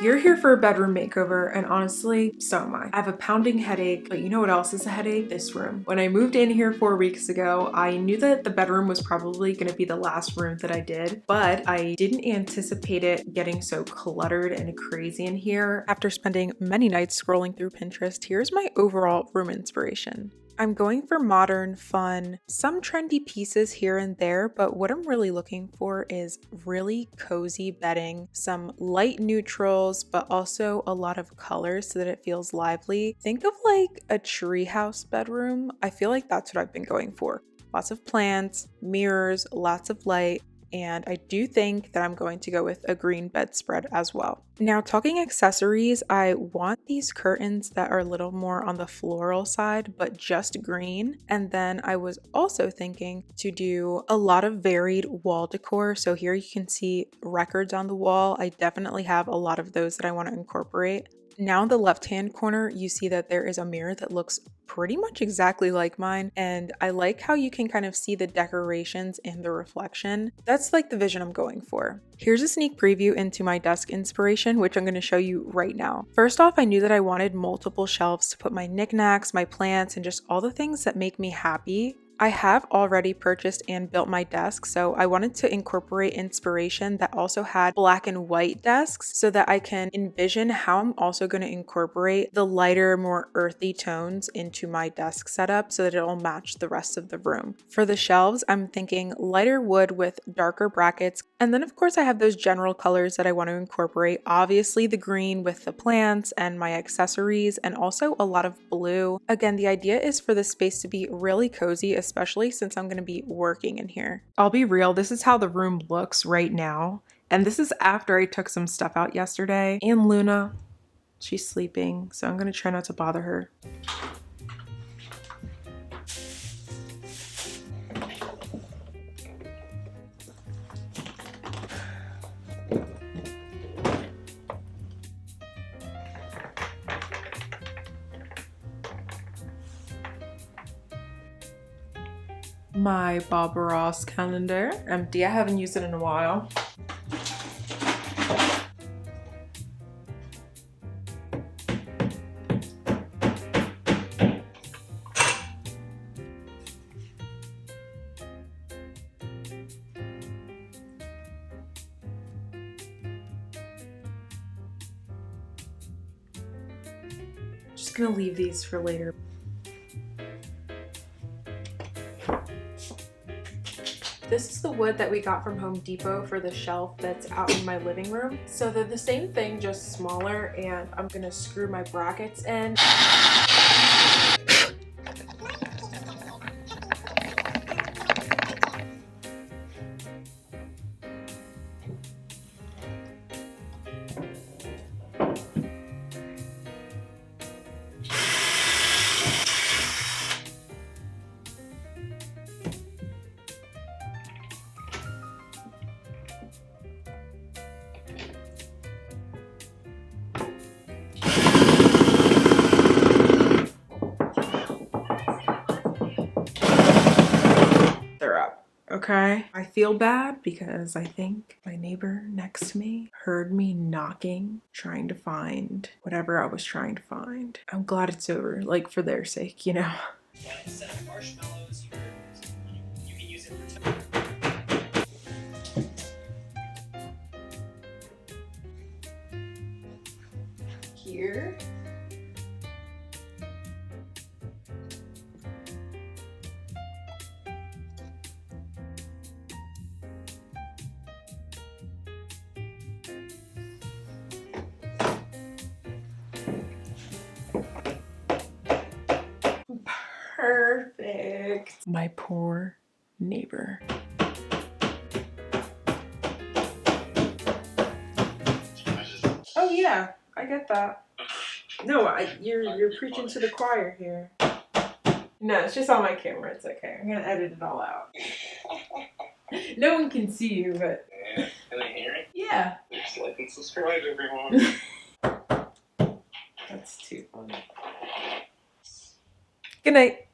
You're here for a bedroom makeover, and honestly, so am I. I have a pounding headache, but you know what else is a headache? This room. When I moved in here 4 weeks ago, I knew that the bedroom was probably gonna be the last room that I did, but I didn't anticipate it getting so cluttered and crazy in here. After spending many nights scrolling through Pinterest, here's my overall room inspiration. I'm going for modern, fun, some trendy pieces here and there, but what I'm really looking for is really cozy bedding, some light neutrals, but also a lot of colors so that it feels lively. Think of like a treehouse bedroom. I feel like that's what I've been going for. Lots of plants, mirrors, lots of light, and I do think that I'm going to go with a green bedspread as well. Now, talking accessories, I want these curtains that are a little more on the floral side, but just green. And then I was also thinking to do a lot of varied wall decor. So here you can see records on the wall. I definitely have a lot of those that I want to incorporate. Now in the left-hand corner, you see that there is a mirror that looks pretty much exactly like mine, and I like how you can kind of see the decorations in the reflection. That's like the vision I'm going for. Here's a sneak preview into my desk inspiration, which I'm going to show you right now. First off, I knew that I wanted multiple shelves to put my knickknacks, my plants, and just all the things that make me happy. I have already purchased and built my desk, so I wanted to incorporate inspiration that also had black and white desks so that I can envision how I'm also going to incorporate the lighter, more earthy tones into my desk setup so that it'll match the rest of the room. For the shelves, I'm thinking lighter wood with darker brackets, and then of course I have those general colors that I want to incorporate. Obviously the green with the plants and my accessories, and also a lot of blue. Again, the idea is for the space to be really cozy, especially since I'm going to be working in here. I'll be real, this is how the room looks right now. And this is after I took some stuff out yesterday. And Luna, she's sleeping, so I'm going to try not to bother her. My Bob Ross calendar, empty. I haven't used it in a while. Just gonna leave these for later. This is the wood that we got from Home Depot for the shelf that's out in my living room. So they're the same thing, just smaller, and I'm gonna screw my brackets in. They're up. Okay. I feel bad because I think my neighbor next to me heard me knocking, trying to find whatever I was trying to find. I'm glad it's over, like for their sake, you know? Yeah, instead of marshmallows, you can use it for Here. Perfect. My poor neighbor. Oh yeah, I get that. No, you're preaching to the choir here. No, it's just on my camera. It's okay. I'm gonna edit it all out. No one can see you, but yeah. Can I hear it? Yeah. Just like and subscribe, everyone. That's too funny. Good night.